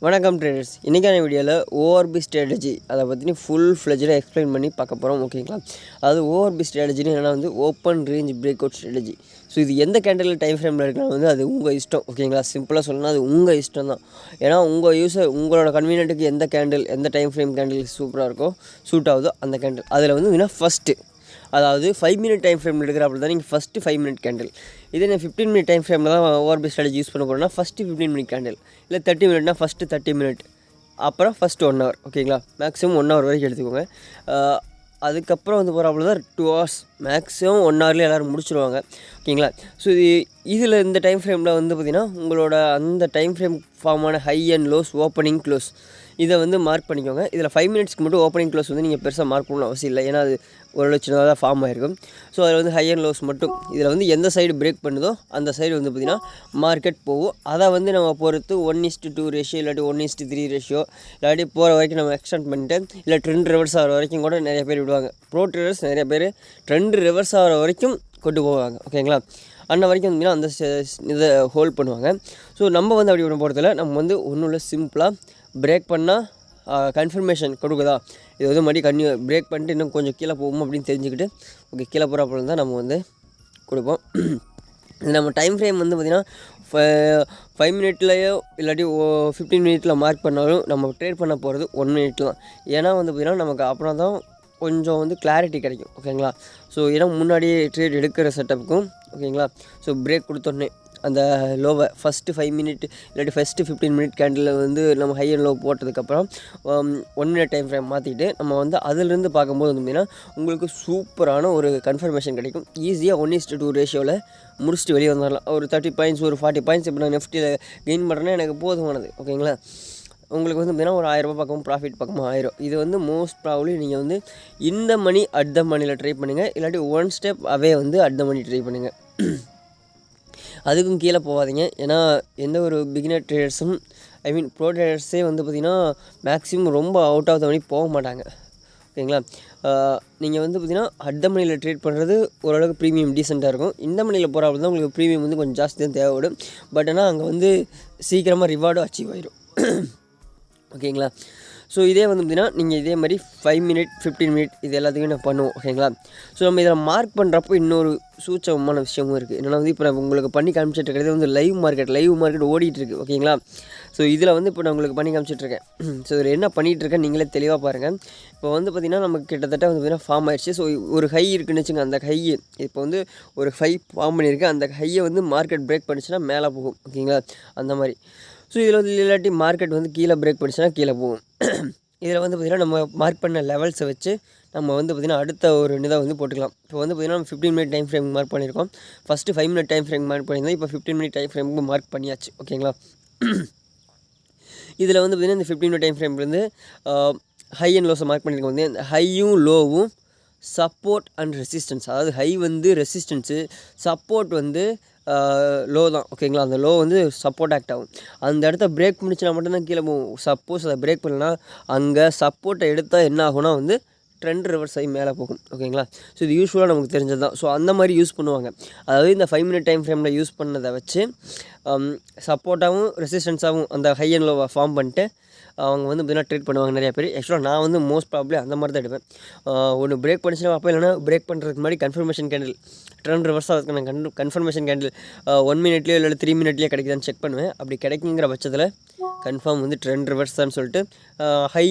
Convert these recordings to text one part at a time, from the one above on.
வணக்கம் ட்ரேடர்ஸ். இன்றைக்கான வீடியோவில் ஓஆர்பி ஸ்ட்ராட்டஜி அதை பற்றி ஃபுல் ஃப்ளெஜ்டாக எக்ஸ்பிளைன் பண்ணி பார்க்க போகிறோம். ஓகேங்களா? அது ஓஆர்பி ஸ்ட்ராட்டஜின்னு என்னென்னா open range break out strategy. So இது எந்த கேண்டில் டைம் ஃப்ரேமில் இருக்குன்னா அது உங்கள் இஷ்டம். ஓகேங்களா? சிம்பிளாக சொல்லணும்னா அது உங்கள் இஷ்டம் தான். ஏன்னா உங்களோட கன்வீனியன்ட்டுக்கு எந்த கேண்டில் எந்த டைம் ஃப்ரேம் கேண்டில் சூப்பராக இருக்கோ சூட் ஆகுதோ அந்த கேண்டில் அதில் ஃபஸ்ட்டு, அதாவது 5 மினிட் டைம் ஃப்ரேமில் எடுக்கிறப்ப தான் நீங்கள் ஃபஸ்ட்டு 5 மினிட் கேண்டில். இதே நான் 15 மினிட் டைம் ஃப்ரேமில் தான் ஓஆர்பி ஸ்ட்ராட்டஜி யூஸ் பண்ண போகிறேன்னா ஃபஸ்ட்டு 15 மினிட் கேண்டில், இல்லை 30 மினிட்னா ஃபஸ்ட்டு 30 மினிட், அப்புறம் ஃபஸ்ட்டு 1 ஹவர். ஓகேங்களா? மேக்ஸிமம் 1 ஹவர் வரைக்கும் எடுத்துக்கோங்க. அதுக்கப்புறம் போகிறாப்புல தான் 2 ஹவர்ஸ், மேக்ஸிமம் 1 ஹவர்லேயே எல்லோரும் முடிச்சுருவாங்க. ஓகேங்களா? ஸோ இதில் இந்த டைம் ஃப்ரேமில் பார்த்திங்கன்னா உங்களோட அந்த டைம் ஃப்ரேம் ஃபார்மான high and lows, opening close இதை மார்க் பண்ணிக்கோங்க. இதில் 5 மினிட்ஸ்க்கு மட்டும் ஓப்பனிங் க்ளோஸ் நீங்கள் பெருசாக மார்க் பண்ணணும் அவசியம் இல்லை. ஏன்னா அது ஓரளவு சின்னதாக தான் ஃபார்ம் ஆகிருக்கும். ஸோ அதில் ஹை அண்ட் லோஸ் மட்டும் இதில் எந்த சைடு பிரேக் பண்ணுதோ அந்த சைடு பார்த்திங்கன்னா மார்க்கெட் போகும். அதை நம்ம பொறுத்து 1:2 ரேஷியோ இல்லாட்டி 1:3 ரேஷியோ இல்லாட்டி போகிற வரைக்கும் நம்ம எக்ஸ்டெண்ட் பண்ணிட்டு இல்லை ட்ரெண்ட் ரிவர்ஸ் ஆகிற வரைக்கும் கூட நிறைய பேர் விடுவாங்க. ப்ரோ ட்ரேடர்ஸ் நிறைய பேர் ட்ரெண்ட் ரிவர்ஸ் ஆகிற வரைக்கும் கொண்டு போவாங்க. ஓகேங்களா? அந்த வரைக்கும் அந்த இதை ஹோல்ட் பண்ணுவாங்க. ஸோ நம்ம அப்படி பண்ண போகிறதில்ல. நம்ம ஒன்றும் இல்லை, சிம்பிளாக பிரேக் பண்ணால் கன்ஃபர்மேஷன் கொடுக்குதா, இது மறுபடியும் பிரேக் பண்ணிட்டு இன்னும் கொஞ்சம் கீழே போகும் அப்படின்னு தெரிஞ்சுக்கிட்டு ஓகே கீழே போகிற தான் நம்ம கொடுப்போம். நம்ம டைம் ஃப்ரேம் பார்த்திங்கன்னா 5 மினிட்லேயோ இல்லாட்டி 15 மினிட்டில் மார்க் பண்ணாலும் நம்ம ட்ரேட் பண்ண போகிறது 1 மினிட்ல தான். ஏன்னா பார்த்திங்கன்னா நமக்கு அப்புறம் தான் கொஞ்சம் கிளாரிட்டி கிடைக்கும். ஓகேங்களா? ஸோ ஏன்னா முன்னாடியே ட்ரேட் எடுக்கிற செட்டப்புக்கும் ஓகேங்களா. ஸோ பிரேக் கொடுத்தோடனே அந்த லோவை ஃபஸ்ட்டு 5 மினிட் இல்லாட்டி ஃபஸ்ட்டு 15 மினிட் கேண்டில் நம்ம ஹை அண்ட் லோ போட்டதுக்கப்புறம் 1 மினிட் டைம் ஃப்ரேம் மாற்றிட்டு நம்ம அதிலிருந்து பார்க்கும்போது பார்த்திங்கன்னா உங்களுக்கு சூப்பரான ஒரு கன்ஃபர்மேஷன் கிடைக்கும். ஈஸியாக 1:2 ரேஷியோவில் முடிச்சுட்டு வெளியே வந்துடலாம். ஒரு 30 பாயிண்ட்ஸ், ஒரு 40 பாயிண்ட்ஸ் இப்போ நான் நெஃப்டியில் கெயின் பண்ணுறேன்னா எனக்கு போதுமானது. ஓகேங்களா? உங்களுக்கு பார்த்திங்கன்னா ஒரு 1000 ரூபா பக்கம் ப்ராஃபிட் பக்கமாக 1000. இது மோஸ்ட் ப்ராபப்ளி நீங்கள் இந்த மணி அட் த மணியில் ட்ரை பண்ணுங்கள், இல்லாட்டி 1 step away at the money try பண்ணுங்கள். அதுக்கும் கீழே போகாதீங்க. ஏன்னா எந்த ஒரு பிகினர் ட்ரேடர்ஸும் ப்ரோ ட்ரேடர்ஸே பார்த்திங்கன்னா மேக்ஸிமம் ரொம்ப அவுட் ஆஃப் த மணி போக மாட்டாங்க. ஓகேங்களா? நீங்கள் பார்த்திங்கன்னா அட் த மணியில் ட்ரேட் பண்ணுறது ஓரளவுக்கு ப்ரீமியம் டீசெண்டாக இருக்கும். இந்த மணியில் போகிறாப்புல தான் உங்களுக்கு ப்ரீமியம் கொஞ்சம் ஜாஸ்தி தான் தேவைப்படும். பட் ஆனால் அங்கே சீக்கிரமாக ரிவார்டும் அச்சீவ் ஆயிடும். ஓகேங்களா? ஸோ இதே பார்த்திங்கன்னா நீங்கள் இதே மாதிரி 5 மினிட் 15 மினிட் இது எல்லாத்துக்கும் நான் பண்ணுவோம். ஓகேங்களா? ஸோ நம்ம இதில் மார்க் பண்ணுறப்போ இன்னொரு சூட்சமான விஷயமும் இருக்குது. என்னென்னா இப்போ நான் உங்களுக்கு பண்ணி காமிச்சிட்டு இருக்கிறது லைவ் மார்க்கெட் ஓடிட்டுருக்கு. ஓகேங்களா? ஸோ இதில் இப்போ நான் உங்களுக்கு பண்ணி காமிச்சிட்ருக்கேன். ஸோ இதில் என்ன பண்ணிகிட்ருக்கேன் நீங்களே தெளிவாக பாருங்கள். இப்போ பார்த்திங்கன்னா நமக்கு கிட்டத்தட்ட பார்த்திங்கன்னா ஃபார்ம் ஆயிடுச்சு. ஸோ ஒரு ஹை இருக்குன்னு வச்சுங்க, அந்த ஹை இப்போ ஒரு ஹை ஃபார்ம் பண்ணியிருக்கேன். அந்த ஹையை மார்க்கெட் பிரேக் பண்ணிச்சுன்னா மேலே போகும். ஓகேங்களா? அந்த மாதிரி. ஸோ இதில் இல்லாட்டி மார்க்கெட் கீழே பிரேக் பண்ணிச்சுன்னா கீழே போகும். இதில் பார்த்திங்கன்னா நம்ம மார்க் பண்ண லெவல்ஸை வச்சு நம்ம பார்த்திங்கன்னா அடுத்த ஒரு இதை போட்டுக்கலாம். இப்போ பார்த்திங்கன்னா நம்ம 15 மினிட் டைம் ஃப்ரேம் மார்க் பண்ணியிருக்கோம். First 5 minute time frame mark பண்ணியிருந்தோம். இப்போ 15 மினிட் டைம் ஃப்ரேமுக்கு மார்க் பண்ணியாச்சு. ஓகேங்களா? இதில் பார்த்திங்கன்னா இந்த 15 மினிட் டைம் ஃப்ரேம்லேருந்து ஹை அண்ட் லோஸை மார்க் பண்ணியிருக்கோம். இந்த ஹையும் லோவும் சப்போர்ட் அண்ட் ரெசிஸ்டன்ஸ், அதாவது ஹை ரெசிஸ்டன்ஸு, சப்போர்ட் லோ தான். ஓகேங்களா? அந்த லோ சப்போர்ட் ஆக்ட் ஆகும். அந்த இடத்த பிரேக் பண்ணிச்சுனா மட்டும்தான் கீழே போகும். சப்போஸ் அதை பிரேக் பண்ணலாம் அங்கே சப்போர்ட்டை எடுத்தால் என்ன ஆகும்னா ட்ரெண்ட் ரிவர்ஸ் ஆகி மேலே போகும். ஓகேங்களா? ஸோ இது யூஸ்ஃபுல்லாக நமக்கு தெரிஞ்சது தான். ஸோ அந்த மாதிரி யூஸ் பண்ணுவாங்க. அதாவது இந்த 5 மினிட் டைம் ஃப்ரேமில் யூஸ் பண்ணதை வச்சு சப்போர்ட்டாகவும் ரெசிஸ்டன்ஸாகவும் அந்த ஹை அண்ட் லோவை ஃபார்ம் பண்ணிட்டு அவங்க பார்த்திங்கன்னா ட்ரேட் பண்ணுவாங்க நிறையா பேர். ஆக்சுவலாக நான் மோஸ்ட் ப்ராப்ளி அந்த மாதிரி தான் எடுப்பேன். ஒன்று பிரேக் பண்ணிச்சுன்னா அப்போ இல்லைனா பிரேக் பண்ணுறதுக்கு முன்னாடி கன்ஃபர்மேஷன் கேண்டில் ட்ரெண்ட் ரிவர்ஸ் ஆகிறதுக்கு நான் கன்ஃபர்மேஷன் கேண்டில் 1 மினிட்லேயோ இல்லை 3 மினிட்லேயோ கிடைக்குதான்னு செக் பண்ணுவேன். அப்படி கிடைக்குங்கிற பட்சத்தில் கன்ஃபார்ம் ட்ரெண்ட் ரிவர்ஸ் தான் சொல்லிட்டு high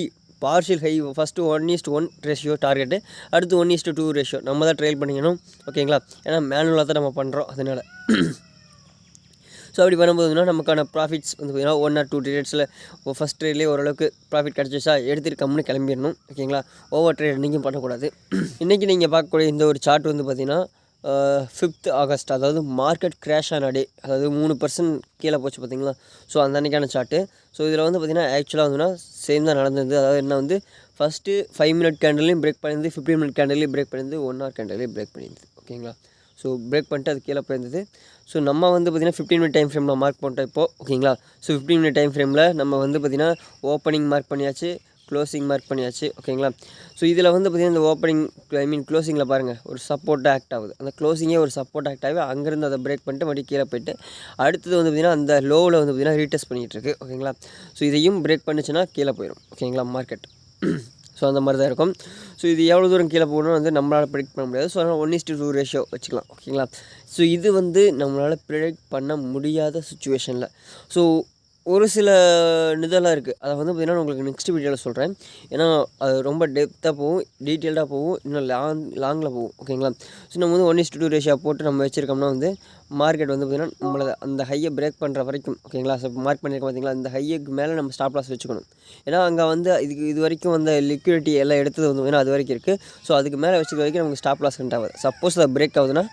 partial high first 1:1 ratio target, அடுத்து 1:2 ரேஷியோ நம்ம தான் ட்ரைல் பண்ணிக்கணும். ஓகேங்களா? ஏன்னா மேனுவலாக தான் நம்ம பண்ணுறோம். அதனால் ஸோ அப்படி பண்ணும்போதுனா நமக்கான ப்ராஃபிட்ஸ் பார்த்திங்கன்னா 1 or 2 ட்ரேட்ஸில் ஃபஸ்ட் ட்ரேட்லேயே ஓரளவுக்கு ப்ராஃபிட் கிடச்சிச்சா எடுத்துகிட்டு கம்முன்னு கிளம்பிடணும். ஓகேங்களா? ஓவர் ட்ரேட் இன்றைக்கும் பண்ணக்கூடாது. இன்றைக்கி நீங்கள் பார்க்கக்கூடிய இந்த ஒரு சார்ட் பார்த்திங்கன்னா 5th ஆகஸ்ட், அதாவது மார்க்கெட் கிராஷ் ஆன டே, அதாவது 3% கீழே போச்சு பார்த்திங்களா? ஸோ அந்த அன்றைக்கான சார்ட்டு. ஸோ இதில் பார்த்திங்கன்னா ஆக்சுவலாக சேம் தான் நடந்தது. அதாவது என்ன ஃபஸ்ட்டு 5 மினிட் கேண்டில்லையும் பிரேக் பண்ணியிருந்து, 15 மினிட் கேண்டில்லையும் பிரேக் பண்ணியிருந்து, 1 hour கேண்டில்லையும் பிரேக் பண்ணியிருந்து. ஓகேங்களா? ஸோ பிரேக் பண்ணிட்டு அது கீழே போயிருந்தது. ஸோ நம்ம பார்த்திங்கன்னா 15 மினிட் டைம் ஃப்ரேமில் மார்க் பண்ணிட்டோம் இப்போது. ஓகேங்களா? ஸோ 15 மினிட் டைம் ஃப்ரேமில் நம்ம பார்த்திங்கன்னா ஓப்பனிங் மார்க் பண்ணியாச்சு, க்ளோசிங் மார்க் பண்ணியாச்சு ஓகேங்களா. ஸோ இதில் வந்து பார்த்திங்கன்னா இந்த ஓப்பனிங் க்ளோசிங்கில் பாருங்கள் ஒரு சப்போர்ட்டாக ஆக்ட் ஆகுது. அந்த க்ளோசிங்கே ஒரு சப்போர்ட் ஆக்ட் ஆகி அங்கேருந்து அதை பிரேக் பண்ணிட்டு மறுபடியும் கீழே போயிட்டு அடுத்தது வந்து பார்த்திங்கன்னா அந்த லோவில் வந்து பார்த்திங்கன்னா ரீடெஸ்ட் பண்ணிகிட்ருக்கு ஓகேங்களா. ஸோ இதையும் பிரேக் பண்ணிச்சுன்னா கீழே போயிடும் ஓகேங்களா மார்க்கெட். ஸோ அந்த மாதிரி தான் இருக்கும். ஸோ இது எவ்வளோ தூரம் கீழே போகணும்னு வந்து நம்மளால் ப்ரிடிக்ட் பண்ண முடியாது. ஸோ அதனால் 1:2 ரேஷியோ வச்சுக்கலாம் ஓகேங்களா. ஸோ இது வந்து நம்மளால் ப்ரிடிக்ட் பண்ண முடியாத சுச்சுவேஷனில் ஸோ ஒரு சில இதெல்லாம் இருக்குது. அதை வந்து பார்த்திங்கன்னா உங்களுக்கு நெக்ஸ்ட் வீடியோவில் சொல்கிறேன். ஏன்னா அது ரொம்ப டெப்த்தாக போகும், டீட்டெயில்டாக போகும், இன்னும் லாங்கில் போகும் ஓகேங்களா. ஸோ நம்ம வந்து 1:2 ரேஷியோ போட்டு நம்ம வச்சுருக்கோம்னா வந்து மார்க்கெட் வந்து பார்த்திங்கன்னா நம்மளை அந்த ஹையை பிரேக் பண்ணுற வரைக்கும் ஓகேங்களா. ஸோ மார்க் பண்ணியிருக்கோம் பார்த்திங்களா, அந்த ஹையுக்கு மேலே நம்ம ஸ்டாப் லாஸ் வச்சுக்கணும். ஏன்னா அங்கே வந்து இது வரைக்கும் வந்து லிக்விடிட்டி எல்லாம் எடுத்தது வந்து பார்த்திங்கன்னா அது வரைக்கும் இருக்குது. ஸோ அதுக்கு மேலே வச்சுக்க வரைக்கும் நமக்கு ஸ்டாப் லாஸ் ஹண்ட் ஆகுது. சப்போஸ் அதை பிரேக் ஆகுதுன்னா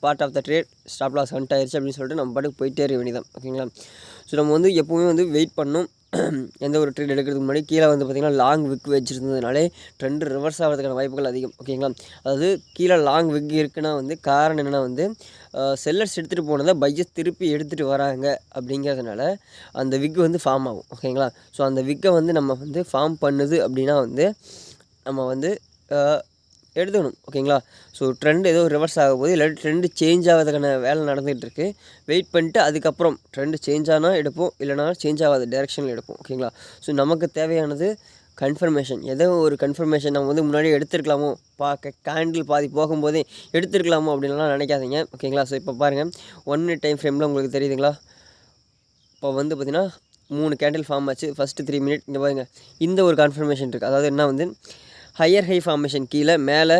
part of the trade stop loss hunt ஆயிடுச்சு அப்படின்னு சொல்லிட்டு நம்ம பாட்டுக்கு போயிட்டே இருக்க வேண்டியதான் ஓகேங்களா. ஸோ நம்ம வந்து எப்போவுமே வந்து வெயிட் பண்ணணும். எந்த ஒரு ட்ரேட் எடுக்கிறதுக்கு முன்னாடி கீழே வந்து பார்த்திங்கன்னா லாங் விக் வச்சுருந்ததுனாலே ட்ரெண்டு ரிவர்ஸ் ஆகிறதுக்கான வாய்ப்புகள் அதிகம் ஓகேங்களா. அதாவது கீழே லாங் விக் இருக்குன்னா வந்து காரணம் என்னென்னா வந்து செல்லர்ஸ் எடுத்துகிட்டு போனதை பையர்ஸ் திருப்பி எடுத்துகிட்டு வராங்க அப்படிங்கிறதுனால அந்த விக் வந்து ஃபார்ம் ஆகும் ஓகேங்களா. ஸோ அந்த விக்கை வந்து நம்ம வந்து ஃபார்ம் பண்ணுது அப்படின்னா வந்து நம்ம வந்து எடுத்துக்கணும் ஓகேங்களா. ஸோ ட்ரெண்ட் ஏதோ ரிவர்ஸ் ஆக போது இல்லாட்டி ட்ரெண்டு சேஞ்ச் ஆகிறதுக்கான வேலை நடந்துகிட்ருக்கு. வெயிட் பண்ணிட்டு அதுக்கப்புறம் ட்ரெண்டு சேஞ்ச் ஆனால் எடுப்போம், இல்லைனா சேஞ்ச் ஆகாத டேரெக்ஷனில் எடுப்போம் ஓகேங்களா. ஸோ நமக்கு தேவையானது கன்ஃபர்மேஷன். ஏதோ ஒரு கன்ஃபர்மேஷன் நம்ம வந்து முன்னாடியே எடுத்துருக்கலாமோ, கேண்டில் பாதி போகும்போதே எடுத்துருக்கலாமோ அப்படின்லாம் நினைக்காதீங்க ஓகேங்களா. ஸோ இப்போ பாருங்கள் 1 மினிட் டைம் ஃப்ரேமில் உங்களுக்கு தெரியுதுங்களா. இப்போ வந்து பார்த்திங்கன்னா 3 கேண்டில் ஃபார்ம் ஆச்சு. ஃபஸ்ட்டு 3 மினிட் இங்கே பாருங்கள் இந்த ஒரு கன்ஃபர்மேஷன் இருக்குது. அதாவது என்ன வந்து ஹையர் ஹை ஃபார்மேஷன் கீழே மேலே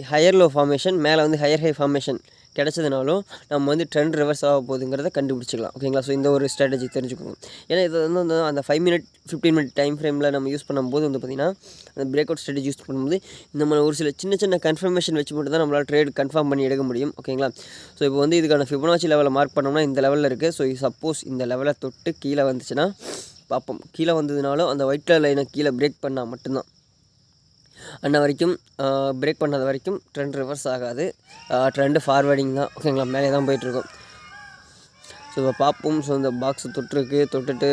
ஹையர் லோ ஃபார்மேஷன் மேலே வந்து ஹையர் ஹை ஃபார்மேஷன் கிடச்சதுனாலும் நம்ம வந்து ட்ரெண்ட் ரிவர்ஸ் ஆக போகுதுங்கிறத கண்டுபிடிச்சிக்கலாம் ஓகேங்களா. ஸோ இந்த ஒரு ஸ்ட்ராட்டஜி தெரிஞ்சுக்கோங்க. ஏன்னா இது வந்து அந்த 5 மினிட் 15 மினிட் டைம் ஃப்ரேமில் நம்ம யூஸ் பண்ணும்போது வந்து பார்த்திங்கன்னா அந்த பிரேக் அவுட் ஸ்ட்ராட்டஜி யூஸ் பண்ணும்போது நம்ம ஒரு சில சின்ன கன்ஃபர்மேஷன் வச்சு மட்டும் தான் நம்மளால் ட்ரேட் கன்ஃபார்ம் பண்ணி எடுக்க முடியும் ஓகேங்களா. ஸோ இப்போ வந்து இதுக்கான ஃபிபனாச்சி லெவலில் மார்க் பண்ணோம்னா இந்த லெவலில் இருக்குது. ஸோ சப்போஸ் இந்த லெவலில் தொட்டு கீழே வந்துச்சுன்னா பார்ப்போம். கீழே வந்ததுனாலும் அந்த ஒயிட் கலர் லைனை கீழே பிரேக் பண்ணால் மட்டும்தான் அன்ன வரைக்கும் பிரேக் பண்ணாத வரைக்கும் ட்ரெண்ட் ரிவர்ஸ் ஆகாது. ட்ரெண்டு ஃபார்வேர்டிங் தான் ஓகேங்களா, மேலே தான் போயிட்டுருக்கும். ஸோ இப்போ பார்ப்போம். ஸோ இந்த பாக்ஸை தொட்டுட்டு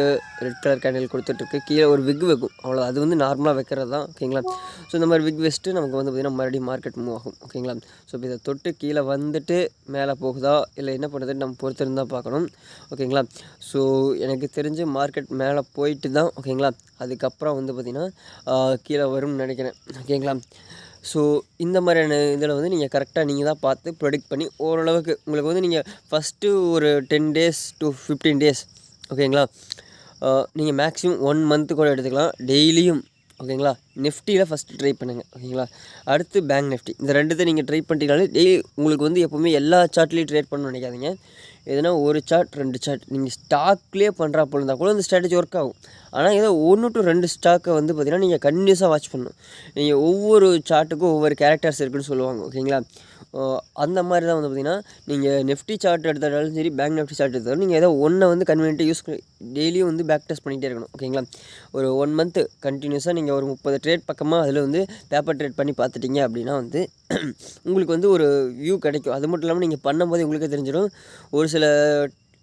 ரெட் கலர் கேண்டில் கொடுத்துட்ருக்கு. கீழே ஒரு விக் வைக்கும் அவ்வளோ, அது வந்து நார்மலாக வைக்கிறது தான் ஓகேங்களா. ஸோ இந்த மாதிரி விக் வச்சுட்டு நமக்கு வந்து பார்த்திங்கன்னா மறுபடியும் மார்க்கெட் மூவ் ஆகும் ஓகேங்களா. ஸோ இப்போ இதை தொட்டு கீழே வந்துட்டு மேலே போகுதா இல்லை என்ன பண்ணுறதுன்னு நம்ம பொறுத்திருந்தால் பார்க்கணும் ஓகேங்களா. ஸோ எனக்கு தெரிஞ்சு மார்க்கெட் மேலே போயிட்டு தான் ஓகேங்களா அதுக்கப்புறம் வந்து பார்த்திங்கன்னா கீழே வரும்னு நினைக்கிறேன் ஓகேங்களா. ஸோ இந்த மாதிரியான இதில் வந்து நீங்கள் கரெக்டாக நீங்கள் தான் பார்த்து ப்ரொடிக்ட் பண்ணி ஓரளவுக்கு உங்களுக்கு வந்து நீங்கள் ஃபஸ்ட்டு ஒரு 10 days to 15 days ஓகேங்களா. நீங்கள் மேக்ஸிமம் 1 month கூட எடுத்துக்கலாம் டெய்லியும் ஓகேங்களா. நிஃப்டியில் ஃபஸ்ட்டு ட்ரை பண்ணுங்கள் ஓகேங்களா. அடுத்து பேங்க் நிஃப்டி, இந்த ரெண்டுத்தை நீங்கள் ட்ரை பண்ணிட்டீங்கனாலே டெய்லி உங்களுக்கு வந்து எப்போவுமே எல்லா சார்ட்லேயும் ட்ரேட் பண்ணணும்னு நினைக்காதீங்க. எதுனா ஒரு சார்ட் 2 சார்ட் நீங்கள் ஸ்டாக்லேயே பண்ணுறா போல இருந்தால் கூட இந்த ஸ்ட்ராட்டஜி ஒர்க் ஆகும். ஆனால் ஏதோ 1 to 2 ஸ்டாக்கை வந்து பார்த்திங்கன்னா நீங்கள் கண்டினியூஸாக வாட்ச் பண்ணணும். நீங்கள் ஒவ்வொரு சார்ட்டுக்கும் ஒவ்வொரு கேரக்டர்ஸ் இருக்குதுன்னு சொல்லுவாங்க ஓகேங்களா. அந்த மாதிரி தான் வந்து பார்த்திங்கன்னா நீங்கள் நிஃப்டி சார்ட் எடுத்தாலும் சரி பேங்க் நிஃப்டி சார்ட் எடுத்தாலும் நீங்கள் ஏதோ ஒன்றை வந்து கன்வீனியன்ட்டாக யூஸ் டெய்லியும் வந்து பேக் டெஸ்ட் பண்ணிகிட்டே இருக்கணும் ஓகேங்களா. ஒரு 1 month கண்டினியூஸாக நீங்கள் ஒரு 30 ட்ரேட் பக்கமாக அதில் வந்து பேப்பர் ட்ரேட் பண்ணி பார்த்துட்டிங்க அப்படின்னா வந்து உங்களுக்கு வந்து ஒரு வியூ கிடைக்கும். அது மட்டும் இல்லாமல் நீங்கள் பண்ணும்போது உங்களுக்கே தெரிஞ்சிடும். ஒரு சில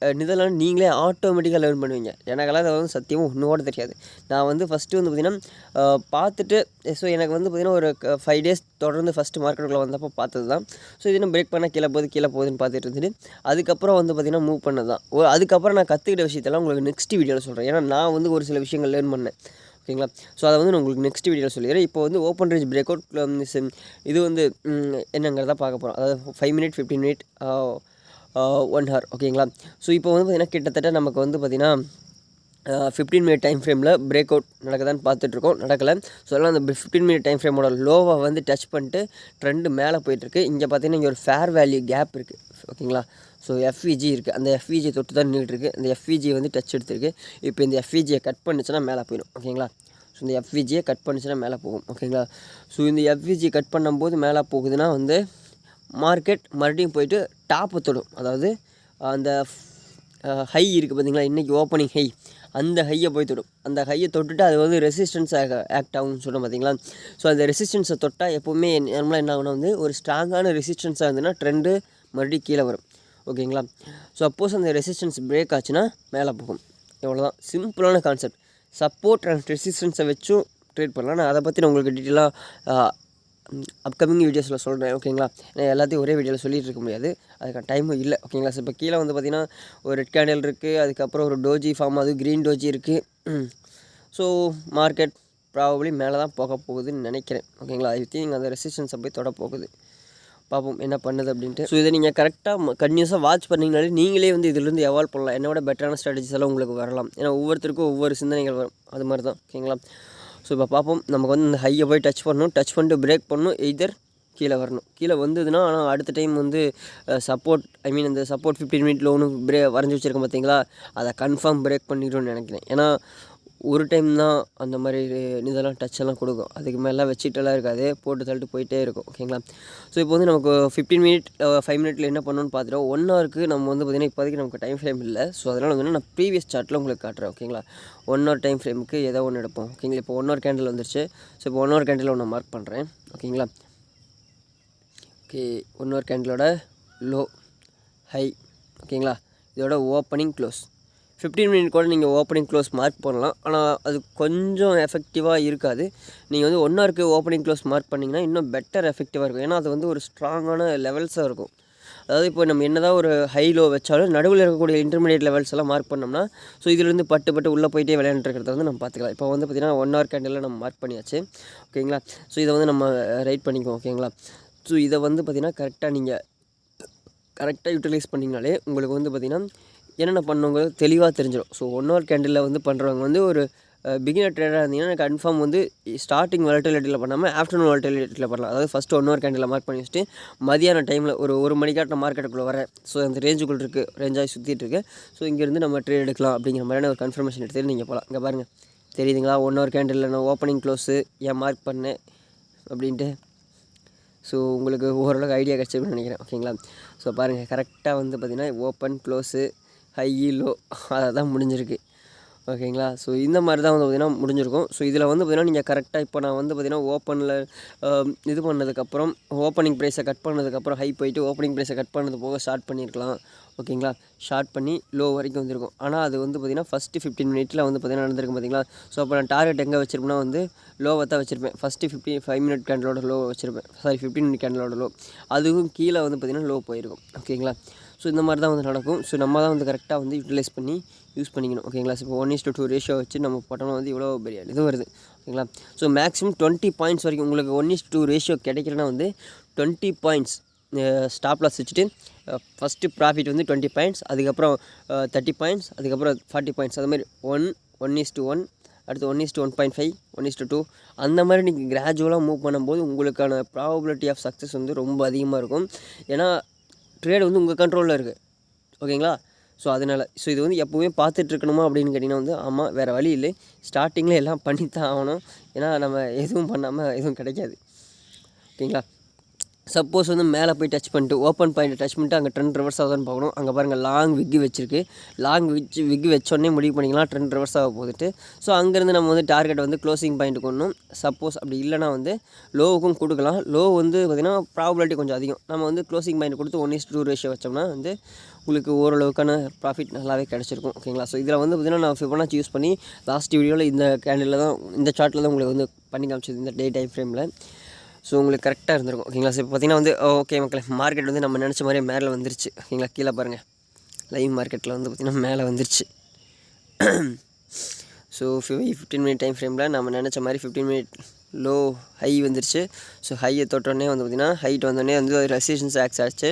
இதெல்லாம் நீங்களே ஆட்டோமேட்டிக்காக லேர்ன் பண்ணுவீங்க. எனக்கெல்லாம் அதை வந்து சத்தியமாக ஒன்று கூட தெரியாது. நான் வந்து ஃபஸ்ட்டு வந்து பார்த்திங்கன்னா பார்த்துட்டு ஸோ எனக்கு வந்து பார்த்திங்கன்னா ஒரு 5 days தொடர்ந்து ஃபஸ்ட்டு மார்க்கெட்டுக்குள்ளே வந்தப்போ பார்த்தது தான். ஸோ இது நான் பிரேக் பண்ணால் கீழே போகுதுன்னு பார்த்துட்டு இருந்துட்டு அதுக்கப்புறம் வந்து பார்த்திங்கன்னா மூவ் பண்ணது தான். அதுக்கப்புறம் நான் கற்றுக்கிட்ட விஷயத்தெல்லாம் உங்களுக்கு நெக்ஸ்ட் வீடியோவில் சொல்கிறேன். ஏன்னா நான் வந்து ஒரு சில விஷயங்கள் லேர்ன் பண்ணேன் ஓகேங்களா. ஸோ அதை வந்து நான் உங்களுக்கு நெக்ஸ்ட் வீடியோவில் சொல்லிடுறேன். இப்போ வந்து ஓப்பன் ரேஞ்ச் பிரேக் அவுட் இது வந்து என்னங்கிறத பார்க்க போகிறோம். அதாவது 5 minute 15 minute 1 hour ஓகேங்களா. ஸோ இப்போ வந்து பார்த்திங்கன்னா கிட்டத்தட்ட நமக்கு வந்து பார்த்திங்கன்னா 15 minute டைம் ஃப்ரேமில் பிரேக் அவுட் நடக்குதான்னு பார்த்துட்ருக்கோம், நடக்கலை. ஸோ அதெல்லாம் அந்த 15 minute டைம் ஃப்ரேமோட லோவை வந்து டச் பண்ணிட்டு ட்ரெண்டு மேலே போயிட்டுருக்கு. இங்கே பார்த்திங்கன்னா இங்கே ஒரு ஃபேர் வேல்யூ கேப் இருக்குது ஓகேங்களா. ஸோ FVG இருக்குது, அந்த FVG தொட்டு தான் நின்றுட்டுருக்கு. அந்த FVG வந்து டச் எடுத்துருக்கு. இப்போ இந்த FVGயை கட் பண்ணிச்சுன்னா மேலே போயிடும் ஓகேங்களா. ஸோ இந்த FVGயை கட் பண்ணிச்சுன்னா மேலே போகும் ஓகேங்களா. ஸோ இந்த FVG கட் பண்ணும்போது மேலே போகுதுன்னா வந்து மார்க்கெட் மறுபடியும் போயிட்டு டாப்பு தொடும். அதாவது அந்த ஹை இருக்குது பார்த்திங்களா, இன்றைக்கி ஓப்பனிங் ஹை, அந்த ஹையை போய் தொடும். அந்த ஹையை தொட்டுட்டு அது வந்து ரெசிஸ்டன்ஸாக ஆக்ட் ஆகும்னு சொன்னோம் பார்த்திங்களா. ஸோ அந்த ரெசிஸ்டன்ஸை தொட்டால் எப்போவுமே நார்மலாக என்ன ஆகுனா வந்து ஒரு ஸ்ட்ராங்கான ரெசிஸ்டன்ஸாக இருந்ததுன்னா ட்ரெண்டு மறுபடியும் கீழே வரும் ஓகேங்களா. ஸோ அப்போஸ் அந்த ரெசிஸ்டன்ஸ் பிரேக் ஆச்சுன்னா மேலே போகும். எவ்வளோதான், சிம்பிளான கான்செப்ட். சப்போர்ட் அண்ட் ரெசிஸ்டன்ஸை வச்சும் ட்ரேட் பண்ணலாம். நான் அதை பற்றி நான் உங்களுக்கு டீட்டெயிலாக அப்கமிங் வீடியோஸில் சொல்கிறேன். ஓகேங்களா? நான் எல்லாத்தையும் ஒரே வீடியோவில் சொல்லிகிட்டு இருக்க முடியாது, அதுக்கான டைமும் இல்லை. ஓகேங்களா? இப்போ கீழே வந்து பார்த்திங்கன்னா ஒரு ரெட் கேண்டில் இருக்குது, அதுக்கப்புறம் ஒரு டோஜி ஃபார்ம் ஆகுது, க்ரீன் டோஜி இருக்குது. ஸோ மார்க்கெட் ப்ராபப்ளி மேலே தான் போக போகுதுன்னு நினைக்கிறேன். ஓகேங்களா? ஐ திங்க் அந்த ரெசிஸ்டன்ஸை போய் தொட போகுது. பார்ப்போம் என்ன பண்ணுது அப்படின்ட்டு. ஸோ இதை நீங்கள் கரெக்டாக கன்டினியூஸாக வாட்ச் பண்ணிங்கனாலே நீங்களே வந்து இதிலேருந்து எவால்வ் பண்ணலாம். என்னோட பெட்டரான ஸ்ட்ராட்டஜிஸ் எல்லாம் உங்களுக்கு வரலாம். ஏன்னா ஒவ்வொருத்தருக்கும் ஒவ்வொரு சிந்தனைகள் வரும், அது மாதிரி தான். ஓகேங்களா? ஸோ இப்போ பார்ப்போம். நமக்கு வந்து இந்த ஹையை போய் டச் பண்ணணும், டச் பண்ணிட்டு பிரேக் பண்ணணும், எய்தர் கீழே வரணும். கீழே வந்ததுன்னா ஆனால் அடுத்த டைம் வந்து சப்போர்ட் இந்த சப்போர்ட் 15 மினிட் லோனு வரைஞ்சி வச்சுருக்கேன் பார்த்தீங்களா, அதை கன்ஃபார்ம் பிரேக் பண்ணிடும்னு நினைக்கிறேன். ஏன்னா ஒரு டைம் தான் அந்த மாதிரி இதெல்லாம் டச்செல்லாம் கொடுக்கும், அதுக்கு மேலே வச்சுட்டெல்லாம் இருக்காது, போட்டு தள்ளிட்டு போயிட்டே இருக்கும். ஓகேங்களா? ஸோ இப்போ வந்து நமக்கு 15 மினிட் 5 மினிட்ல என்ன பண்ணணும்னு பார்த்துட்டோம். 1 ஹவருக்கு நம்ம வந்து பார்த்திங்கன்னா இப்போதைக்கு நமக்கு டைம் ஃப்ரேம் இல்லை. ஸோ அதனால் வந்து நான் ப்ரீவியஸ் சார்ட்டில் உங்களுக்கு காட்டுறேன். ஓகேங்களா? 1 ஹவர் டைம் ஃப்ரேமுக்கு ஏதோ ஒன்று எடுப்போம். ஓகேங்களா? இப்போ 1 ஹவர் கேண்டில் வந்துருச்சு. ஸோ இப்போ 1 ஹவர் கேண்டில் ஒன்று மார்க் பண்ணுறேன். ஓகேங்களா? ஓகே, 1 ஹவர் கேண்டிலோட லோ, ஹை. ஓகேங்களா? இதோட ஓப்பனிங் க்ளோஸ். 15 மினிட் கூட நீங்கள் ஓப்பனிங் க்ளோஸ் மார்க் பண்ணலாம், ஆனால் அது கொஞ்சம் எஃபெக்டிவாக இருக்காது. நீங்கள் வந்து 1 ஹவருக்கு ஓப்பனிங் க்ளோஸ் மார்க் பண்ணிங்கன்னா இன்னும் பெட்டர் எஃபெக்டிவாக இருக்கும். ஏன்னா அது வந்து ஒரு ஸ்ட்ராங்கான லெவல்ஸாக இருக்கும். அதாவது இப்போ நம்ம என்ன தான் ஒரு ஹை லோ வச்சாலும் நடுவில் இருக்கக்கூடிய இன்டர்மீடியட் லெவல்ஸ் எல்லாம் மார்க் பண்ணோம்னா, ஸோ இதுலேருந்து பட்டு உள்ளே போயிட்டே விளையாண்டுருக்கிறத வந்து நம்ம பார்த்துக்கலாம். இப்போ வந்து பார்த்திங்கன்னா 1 ஹவர் கேண்டில் நம்ம மார்க் பண்ணியாச்சு. ஓகேங்களா? ஸோ இதை வந்து நம்ம ரைட் பண்ணிக்குவோம். ஓகேங்களா? ஸோ இதை வந்து பார்த்திங்கன்னா கரெக்டாக யூட்டிலைஸ் பண்ணிங்கனாலே உங்களுக்கு வந்து பார்த்திங்கன்னா என்னென்ன பண்ணுவங்க தெளிவாக தெரிஞ்சிடும். ஸோ 1 ஹவர் கேண்டிலில் வந்து பண்ணுறவங்க வந்து ஒரு பிகினர் ட்ரேடராக இருந்தீங்கன்னா கன்ஃபார்ம் வந்து ஸ்டார்டிங் வாலட்டிலிட்டியில் பண்ணாமல் ஆஃப்டர்நூன் வாலட்டிலிட்டியில் பண்ணலாம். அதாவது ஃபஸ்ட்டு 1 ஹவர் கேண்டில் மார்க் பண்ணி வச்சுட்டு மதியான டைமில் ஒரு மணிக்காட்ட மார்க்கெட்டுக்குள்ளே வரேன். ஸோ அந்த ரேஞ்சுக்குள்ள இருக்குது, ரேஞ்சாகி சுற்றிட்டு இருக்குது. ஸோ இங்கேருந்து நம்ம ட்ரேட் எடுக்கலாம் அப்படிங்கிற மாதிரியான ஒரு கன்ஃபர்மேஷன் எடுத்துகிட்டு நீங்கள் போகலாம். இங்கே பாருங்கள், தெரியுதுங்களா? 1 ஹவர் கேண்டில் நான் ஓப்பனிங் க்ளோஸு ஏன் மார்க் பண்ணேன் அப்படின்ட்டு. ஸோ உங்களுக்கு ஓரளவுக்கு ஐடியா கிடச்சிருக்குன்னு நினைக்கிறேன். ஓகேங்களா? ஸோ பாருங்கள், கரெக்டாக வந்து பார்த்திங்கன்னா ஓப்பன் க்ளோஸு ஹை லோ அதை தான் முடிஞ்சிருக்கு. ஓகேங்களா? ஸோ இந்த மாதிரி தான் வந்து பார்த்திங்கன்னா முடிஞ்சிருக்கும். ஸோ இதில் வந்து பார்த்திங்கன்னா நீங்கள் கரெக்டாக இப்போ நான் வந்து பார்த்திங்கன்னா ஓப்பனில் இது பண்ணதுக்கப்புறம் ஓப்பனிங் ப்ரைஸை கட் பண்ணதுக்கப்புறம் ஹை போயிட்டு ஓப்பனிங் ப்ரைஸை கட் பண்ணது போக ஷார்ட் பண்ணியிருக்கலாம். ஓகேங்களா? ஷார்ட் பண்ணி லோ வரைக்கும் வந்திருக்கும். ஆனால் அது வந்து பார்த்திங்கன்னா ஃபஸ்ட்டு 15 மினிட்டில் வந்து பார்த்திங்கன்னா நடந்திருக்கு பார்த்தீங்களா? ஸோ அப்போ நான் டார்கெட் எங்கே வச்சுருப்பேன்னா வந்து லோவை தான் வச்சுருப்பேன். ஃபஸ்ட்டு 5 மினிட் கேண்டலோட லோ வச்சுருப்பேன், 15 மினிட் கேண்டலோட லோ. அதுவும் கீழே வந்து பார்த்திங்கன்னா லோ போயிருக்கும். ஓகேங்களா? ஸோ இந்த மாதிரி தான் வந்து நடக்கும். ஸோ நம்ம தான் வந்து கரெக்டாக வந்து யூட்டிலைஸ் பண்ணி யூஸ் பண்ணிக்கணும். ஓகேங்களா? ஸோ இப்போ 1:2 ரேஷியோ வச்சு நம்ம போட்டோம்னா வந்து இவ்வளோ பெரிய இது வருது. ஓகேங்களா? ஸோ மேக்ஸிமம் 20 பாயிண்ட்ஸ் வரைக்கும் உங்களுக்கு 1:2 ரேஷியோ கிடைக்கிறனா வந்து 20 பாயிண்ட்ஸ் ஸ்டாப் லாஸ் வச்சுட்டு ஃபஸ்ட்டு ப்ராஃபிட் வந்து 20 பாயிண்ட்ஸ், அதுக்கப்புறம் 30 பாயிண்ட்ஸ், அதுக்கப்புறம் 40 பாயிண்ட்ஸ். அது மாதிரி 1:1 அடுத்து 1:1.5 1:2 அந்த மாதிரி நீங்கள் கிராஜுவலாக மூவ் பண்ணும்போது உங்களுக்கான ப்ராபபிலிட்டி ஆஃப் சக்ஸஸ் வந்து ரொம்ப அதிகமாக இருக்கும். ஏன்னா ட்ரேட் வந்து உங்கள் கண்ட்ரோலில் இருக்குது. ஓகேங்களா? ஸோ அதனால் இது வந்து எப்போவுமே பார்த்துட்ருக்கணுமா அப்படின்னு கேட்டிங்கன்னா வந்து ஆமாம், வேறு வழி இல்லை. ஸ்டார்டிங்கில் எல்லாம் பண்ணித்தான் ஆகணும். ஏன்னா நம்ம எதுவும் பண்ணாமல் எதுவும் கிடைக்காது. ஓகேங்களா? சப்போஸ் வந்து மேலே போய் டச் பண்ணிட்டு ஓப்பன் பாயிண்ட் டச் பண்ணிட்டு அங்கே ட்ரெண்ட் ரிவர்ஸ் ஆகுதுன்னு பார்க்கணும். அங்கே பாருங்கள் லாங் விக்கு வச்சிருக்கு. லாங் விக்கு வச்சோடனே முடிவு பண்ணிக்கலாம் ட்ரெண்ட் ரிவர்ஸ் ஆக போகுதுட்டு. ஸோ அங்கேருந்து நம்ம வந்து டார்கெட் வந்து க்ளோசிங் பாயிண்ட் கொண்டணும். சப்போஸ் அப்படி இல்லைனா வந்து லோவுக்கும் கொடுக்கலாம். லோ வந்து பார்த்திங்கன்னா ப்ராபபிலிட்டி கொஞ்சம் அதிகம். நம்ம வந்து க்ளோசிங் பாயிண்ட் கொடுத்து 1:2 ரேஷியோ வச்சோம்னா வந்து உங்களுக்கு ஓரளவுக்கான ப்ராஃபிட் நல்லாவே கிடச்சிருக்கும். ஓகேங்களா? ஸோ இதில் வந்து பார்த்திங்கன்னா நான் ஃபிபனாச்சி யூஸ் பண்ணி லாஸ்ட் வீடியோவில் இந்த கேண்டில் தான் இந்த சார்ட்டில் தான் உங்களுக்கு வந்து பண்ணி காமிச்சது இந்த டே டைம் ஃப்ரேமில். ஸோ உங்களுக்கு கரெக்டாக இருந்திருக்கும். ஓகேங்களா? ஸோ இப்போ பார்த்திங்கன்னா வந்து ஓகே மக்களே, மார்க்கெட் வந்து நம்ம நினச்ச மாதிரியே மேலே வந்துருச்சு. ஓகேங்களா? கீழே பாருங்கள், லைவ் மார்க்கெட்டில் வந்து பார்த்திங்கன்னா மேலே வந்துருச்சு. ஸோ 15 மினிட் டைம் ஃப்ரேமில் நம்ம நினச்ச மாதிரி 15 மினிட் லோ ஹை வந்துருச்சு. ஸோ ஹையை தொட்டோடனே வந்து பார்த்திங்கன்னா ஹைட் வந்தோடனே வந்து ரெசிஸ்டன்ஸ் ஆக்ஸ் ஆச்சு.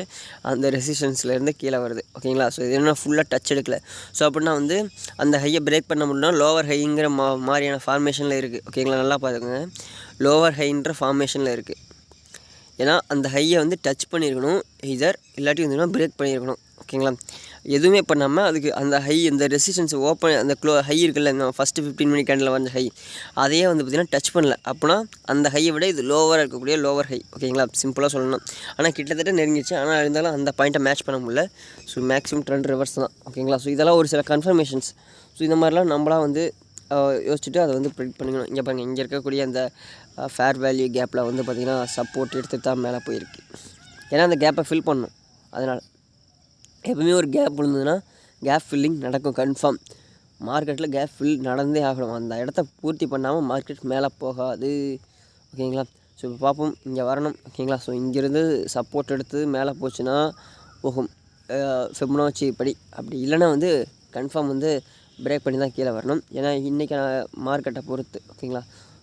அந்த ரெசிஸ்டன்ஸ்லேருந்து கீழே வருது. ஓகேங்களா? ஸோ இது என்ன ஃபுல்லாக டச் எடுக்கல. ஸோ அப்படின்னா வந்து அந்த ஹையை பிரேக் பண்ண முடியும்னா லோவர் ஹைங்கிற மாதிரியான ஃபார்மேஷனில் இருக்குது. ஓகேங்களா? நல்லா பார்த்துக்கோங்க, லோவர் ஹைன்ற ஃபார்மேஷனில் இருக்குது. ஏன்னா அந்த ஹையை வந்து டச் பண்ணியிருக்கணும், இல்லாட்டி வந்து பிரேக் பண்ணியிருக்கணும். ஓகேங்களா? எதுவுமே பண்ணாமல் அதுக்கு அந்த ஹை இந்த ரெசிஸ்டன்ஸ் ஓப்பன் அந்த ஹை இருக்குல்ல, இந்த ஃபஸ்ட்டு 15 மினிட் கேண்டில் வந்த ஹை அதையே வந்து பார்த்திங்கன்னா டச் பண்ணல. அப்படின்னா அந்த ஹையை விட இது லோவராக இருக்கக்கூடிய லோவர் ஹை. ஓகேங்களா? சிம்பிளாக சொல்லணும். ஆனால் கிட்டத்தட்ட நெருங்கிச்சு. ஆனால் இருந்தாலும் அந்த பாயிண்ட்டை மேட்ச் பண்ண முடியல. ஸோ மேக்ஸிமம் ட்ரெண்ட் ரிவர்ஸ் தான். ஓகேங்களா? ஸோ இதெல்லாம் ஒரு சில கன்ஃபர்மேஷன்ஸ். ஸோ இந்த மாதிரிலாம் நம்மளாம் வந்து யோசிச்சுட்டு அதை வந்து ப்ரெடிக்ட் பண்ணிக்கணும். இங்கே பாருங்கள், இங்கே இருக்கக்கூடிய அந்த ஃபேர் வேல்யூ கேப்பில் வந்து பார்த்திங்கன்னா சப்போர்ட் எடுத்துகிட்டு தான் மேலே போயிருக்கு. ஏன்னா அந்த கேப்பை ஃபில் பண்ணணும். அதனால் எப்பவுமே ஒரு கேப் விழுந்ததுன்னா கேப் ஃபில்லிங் நடக்கும் கன்ஃபார்ம். மார்க்கெட்டில் கேப் ஃபில் நடந்தே ஆகணும். அந்த இடத்த பூர்த்தி பண்ணாமல் மார்க்கெட் மேலே போகாது. ஓகேங்களா? ஸோ இப்போ பார்ப்போம், இங்கே வரணும். ஓகேங்களா? ஸோ இங்கேருந்து சப்போர்ட் எடுத்து மேலே போச்சுன்னா போகும் ஃபிபொனாச்சி படி. அப்படி இல்லைன்னா வந்து கன்ஃபார்ம் வந்து பிரேக் பண்ணி தான் கீழே வரணும். ஏன்னா இன்றைக்கி மார்க்கெட்டை பொறுத்து. ஓகேங்களா?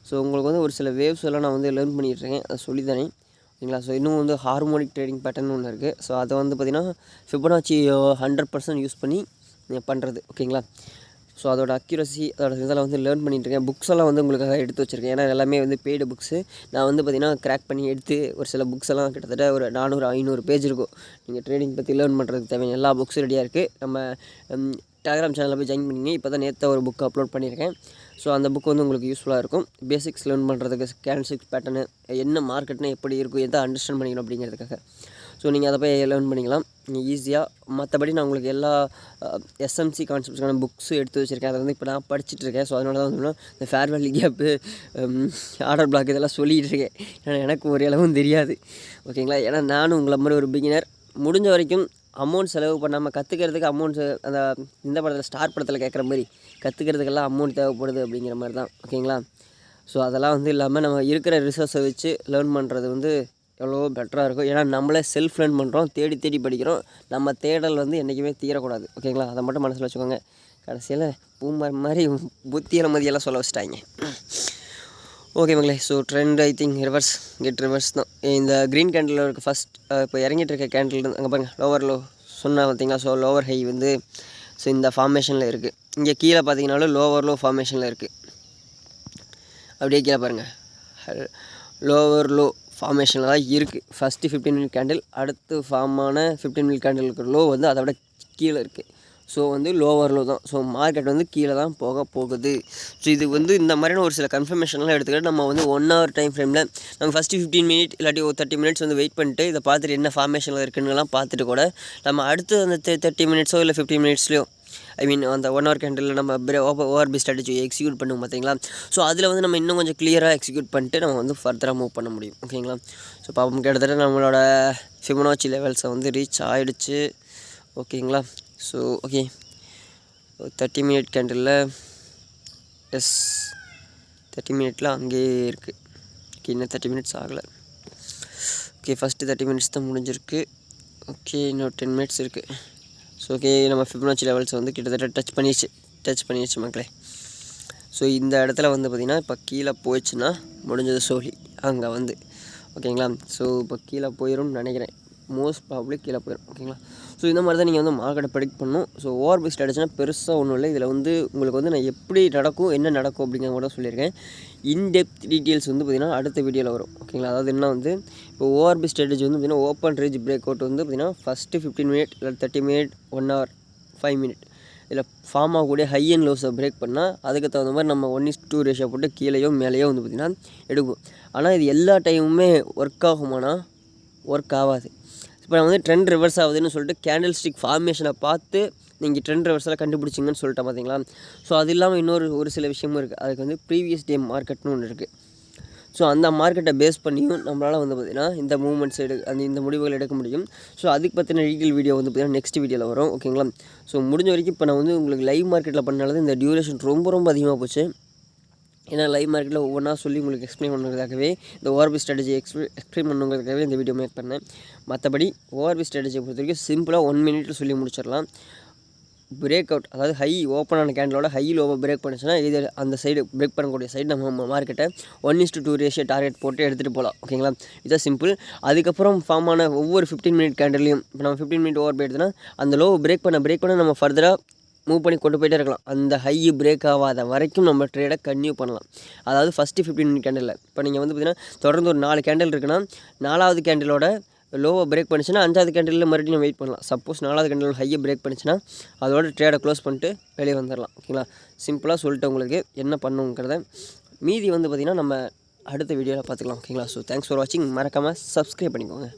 ஸோ உங்களுக்கு வந்து ஒரு சில வேவ்ஸ் எல்லாம் நான் வந்து லேர்ன் பண்ணிகிட்ருக்கேன், அதை சொல்லி தானே. ஓகேங்களா? ஸோ இன்னும் வந்து ஹார்மோனிக் ட்ரேடிங் பேட்டர்ன் ஒன்று இருக்குது. ஸோ அதை வந்து பார்த்திங்கன்னா ஃபிபொனாச்சி 100% யூஸ் பண்ணி பண்ணுறது. ஓகேங்களா? ஸோ அதோட அக்யூரசி அதோட இதெல்லாம் வந்து லேர்ன் பண்ணிட்டுருக்கேன். புக்ஸ் எல்லாம் வந்து உங்களுக்காக எடுத்து வச்சுருக்கேன். ஏன்னா எல்லாமே வந்து பெய்டு புக்ஸு. நான் வந்து பார்த்திங்கன்னா கிராக் பண்ணி எடுத்து ஒரு சில புக்ஸ் எல்லாம் கிட்டத்தட்ட ஒரு 400-500 பேஜ் இருக்கும். நீங்கள் ட்ரேடிங் பற்றி லேர்ன் பண்ணுறதுக்கு தேவையான எல்லா புக்ஸும் ரெடியாக இருக்குது. நம்ம டெலகிராம் சேனலில் போய் ஜாயின் பண்ணிங்க. இப்போ தான் நேற்று ஒரு புக் அப்லோட் பண்ணியிருக்கேன். ஸோ அந்த புக் வந்து உங்களுக்கு யூஸ்ஃபுல்லாக இருக்கும். பேசிக்ஸ் லேர்ன் பண்ணுறதுக்கு, கேண்டில்ஸ்டிக் பேட்டர்னு, என்ன மார்க்கெட்னா எப்படி இருக்கும், எதை அண்டர்ஸ்டாண்ட் பண்ணிக்கணும் அப்படிங்கிறதுக்காக. ஸோ நீங்கள் அதை போய் லேர்ன் பண்ணிக்கலாம் ஈஸியாக. மற்றபடி நான் உங்களுக்கு எல்லா எஸ்எம்சி கான்செப்ட்ஸ்க்கான புக்ஸும் எடுத்து வச்சுருக்கேன். அதை வந்து இப்போ நான் படிச்சுட்ருக்கேன். ஸோ அதனால தான் வந்து இந்த fair value gap, order block இதெல்லாம் சொல்லிகிட்டு இருக்கேன். ஏன்னா எனக்கு ஒரு அளவும் தெரியாது. ஓகேங்களா? ஏன்னா நானும் உங்களை மாதிரி ஒரு பிகினர். முடிஞ்ச வரைக்கும் அமௌண்ட் செலவு பண்ணாமல் கற்றுக்கிறதுக்கு அமௌண்ட்ஸு அந்த இந்த படத்தில் ஸ்டார் படத்தில் கேட்குற மாதிரி கற்றுக்கிறதுக்கெல்லாம் அமௌண்ட் தேவைப்படுது அப்படிங்கிற மாதிரி தான். ஓகேங்களா? ஸோ அதெல்லாம் வந்து இல்லாமல் நம்ம இருக்கிற ரிசோர்ஸை வச்சு லேர்ன் பண்ணுறது வந்து எவ்வளோ பெட்டராக இருக்கும். ஏன்னா நம்மளே செல்ஃப் லேர்ன் பண்ணுறோம், தேடி தேடி படிக்கிறோம். நம்ம தேடல் வந்து என்றைக்குமே தீரக்கூடாது. ஓகேங்களா? அதை மட்டும் மனசில் வச்சுக்கோங்க. கடைசியில் பூமர் மாதிரி புத்தியில் மதியெல்லாம் சொல்ல வச்சுட்டாங்க. ஓகே மங்களே. So trend I think get reverse தான். இந்த க்ரீன் கேண்டில் இருக்க ஃபஸ்ட் இப்போ இறங்கிட்டு இருக்க கேண்டில் அங்கே பாருங்கள், லோவர் லோ சொன்னால் பார்த்தீங்களா? ஸோ லோவர் ஹை வந்து ஸோ இந்த ஃபார்மேஷனில் இருக்குது. இங்கே கீழே பார்த்தீங்கன்னாலும் லோவர் லோ ஃபார்மேஷனில் இருக்குது. அப்படியே கீழே பாருங்கள், லோவர் லோ ஃபார்மேஷனில் தான் இருக்குது. ஃபஸ்ட்டு 15 மினிட் கேண்டில், அடுத்து ஃபார்மான 15 மினிட் கேண்டில் இருக்கிற லோ வந்து அதை விட கீழே இருக்குது. ஸோ வந்து லோவர் லோ தான். ஸோ மார்க்கெட் வந்து கீழே தான் போகுது. ஸோ இது வந்து இந்த மாதிரியான ஒரு சில கன்ஃபர்மேஷன்லாம் எடுத்துக்கிட்டு நம்ம வந்து 1 hour டைம் ஃப்ரேமில் நம்ம ஃபஸ்ட்டு 15 மினிட் இல்லாட்டி ஒரு 30 மினிட்ஸ் வந்து வெயிட் பண்ணிட்டு இதை பார்த்துட்டு என்ன ஃபார்மேஷனில் இருக்குன்னுலாம் பார்த்துட்டு கூட நம்ம அடுத்து அந்த 30 மினிட்ஸோ இல்லை 15 மினிட்ஸ்லையோ அந்த 1 hour கேண்டில் நம்ம ஓஆர்பி ஸ்ட்ராட்டஜி எக்ஸிக்யூட் பண்ணுவோம் பார்த்தீங்களா? ஸோ அதில் வந்து நம்ம இன்னும் கொஞ்சம் கிளியராக எக்ஸிக்யூட் பண்ணிட்டு நம்ம வந்து ஃபர்தராக மூவ் பண்ண முடியும். ஓகேங்களா? ஸோ பாப்போம், கிட்டத்தட்ட நம்மளோட ஃபிபொனாச்சி லெவல்ஸை வந்து ரீச் ஆகிடுச்சு. ஓகேங்களா? ஸோ ஓகே, 30 மினிட் கேண்டிலில் 30 மினிட்டில் அங்கேயே இருக்குது. ஓகே, இன்னும் 30 மினிட்ஸ் ஆகலை. ஓகே, ஃபஸ்ட்டு 30 மினிட்ஸ் தான் முடிஞ்சிருக்கு. ஓகே, இன்னும் 10 மினிட்ஸ் இருக்குது. ஸோ ஓகே, நம்ம ஃபிபொனாச்சி லெவல்ஸ் வந்து கிட்டத்தட்ட டச் பண்ணிடுச்சு மக்களே. ஸோ இந்த இடத்துல வந்து பார்த்திங்கன்னா இப்போ கீழே போயிடுச்சுன்னா முடிஞ்சது சோழி அங்கே வந்து. ஓகேங்களா? ஸோ இப்போ கீழே போயிடும்னு நினைக்கிறேன், மோஸ்ட் ப்ராபப்ளி கீழே போயிடும். ஓகேங்களா? ஸோ இந்த மாதிரி தான் நீங்கள் வந்து மார்க்கெட்டை ப்ரெடிக்ட் பண்ணணும். ஸோ ஓஆர்பி ஸ்ட்ராட்டஜினா பெருசாக ஒன்றும் இல்லை. இதில் வந்து உங்களுக்கு வந்து நான் எப்படி நடக்கும், என்ன நடக்கும் அப்படிங்கிற கூட சொல்லியிருக்கேன். இன்டெப்த் டீட்டெயில்ஸ் வந்து பார்த்திங்கன்னா அடுத்த வீடியோவில் வரும். ஓகேங்களா? அதாவது என்ன வந்து இப்போ ஓஆர்பி ஸ்ட்ராட்டஜி வந்து பார்த்திங்கன்னா ஓப்பன் ரேஞ்ச் பிரேக் அவுட் வந்து பார்த்திங்கன்னா ஃபஸ்ட்டு 15 மினிட் இல்லை 30 மினிட் 1 hour 5 மினிட் இதில் ஃபார்ம் ஆகக்கூடிய ஹை அண்ட் லோஸை பிரேக் பண்ணால் அதுக்கு தகுந்த மாதிரி நம்ம 1:2 ரேஷியோ போட்டு கீழேயோ மேலேயோ வந்து பார்த்திங்கன்னா எடுக்கும். ஆனால் இது எல்லா டைமுமே ஒர்க் ஆகுமானா ஒர்க் ஆகாது. இப்போ நான் வந்து ட்ரெண்ட் ரிவர்ஸ் ஆகுதுன்னு சொல்லிட்டு கேண்டில் ஸ்டிக் ஃபார்மேஷனை பார்த்து நீங்கள் ட்ரெண்ட் ரிவர்ஸில் கண்டுபிடிச்சிங்கன்னு சொல்லிட்டேன் பார்த்தீங்களா? ஸோ அது இல்லாமல் ஒரு சில விஷயமும் இருக்குது. அதுக்கு வந்து ப்ரீவியஸ் டே மார்க்கெட்னு ஒன்று இருக்குது. ஸோ அந்த மார்க்கெட்டை பேஸ் பண்ணியும் நம்மளால் வந்து பார்த்திங்கன்னா இந்த மூவ்மெண்ட்ஸ் இந்த முடிவுகள் எடுக்க முடியும். ஸோ அதுக்கு பற்றின டீட்டெயில் வீடியோ வந்து பார்த்திங்கன்னா நெக்ஸ்ட் வீடியோவில் வரும். ஓகேங்களா? ஸோ முடிஞ்ச வரைக்கும் இப்போ நான் வந்து உங்களுக்கு லைவ் மார்க்கெட்டில் பண்ணாலும் இந்த டியூரேஷன் ரொம்ப அதிகமாக போச்சு. ஏன்னா லைவ் மார்க்கெட்டில் ஒவ்வொன்றா சொல்லி உங்களுக்கு எக்ஸ்பிளைன் பண்ணுறதுக்காகவே இந்த ஓஆர்பி ஸ்ட்ராட்டஜி எக்ஸ்பிளைன் பண்ணுறதுக்காகவே இந்த வீடியோ மேக் பண்ணேன். மற்றபடி ஓஆர்பி ஸ்ட்ராட்டஜியை பொறுத்த வரைக்கும் சிம்பிளாக 1 மினிட்டில் சொல்லி முடிச்சிடலாம். பிரேக் அவுட், அதாவது ஹை ஓப்பனான கேண்டலோட ஹை லோவை பிரேக் பண்ணிச்சுன்னா இது அந்த சைடு பிரேக் பண்ணக்கூடிய சைடு நம்ம மார்க்கெட்டை 1:2 ரேஷியோ டார்கெட் போட்டு எடுத்துகிட்டு போகலாம். ஓகேங்களா? இதுதான் சிம்பிள். அதுக்கப்புறம் ஃபார்ம் ஆன ஒவ்வொரு 15 மினிட் கேண்டல்லையும் இப்போ நம்ம 15 மினிட் ஓவர் போயிடுதுன்னா அந்த லோவை பிரேக் பண்ண நம்ம ஃபர்தராக மூவ் பண்ணி கொண்டு போயிட்டே இருக்கலாம். அந்த ஹை பிரேக் ஆகாத வரைக்கும் நம்ம ட்ரேடை கன்டினியூ பண்ணலாம். அதாவது ஃபஸ்ட்டு 15 மினிட் கேண்டலில் இப்போ நீங்கள் வந்து பார்த்திங்கன்னா தொடர்ந்து ஒரு 4 கேண்டில் இருக்குன்னா 4வது கேண்டிலோட லோவை பிரேக் பண்ணிச்சுன்னா 5வது கேண்டிலில் மறுபடியும் வெயிட் பண்ணலாம். சப்போஸ் 4வது கேண்டில் ஹையை பிரேக் பண்ணிச்சுன்னா அதோட ட்ரேடை க்ளோஸ் பண்ணிட்டு வெளியே வந்துடலாம். ஓகேங்களா? சிம்பிளாக சொல்லிட்டு உங்களுக்கு என்ன பண்ணுங்கிறத மீதி வந்து பார்த்திங்கன்னா நம்ம அடுத்த வீடியோவில் பார்த்துக்கலாம். ஓகேங்களா? ஸோ தேங்க்ஸ் ஃபார் வாட்சிங். மறக்காமல் சப்ஸ்கிரைப் பண்ணிக்கோங்க.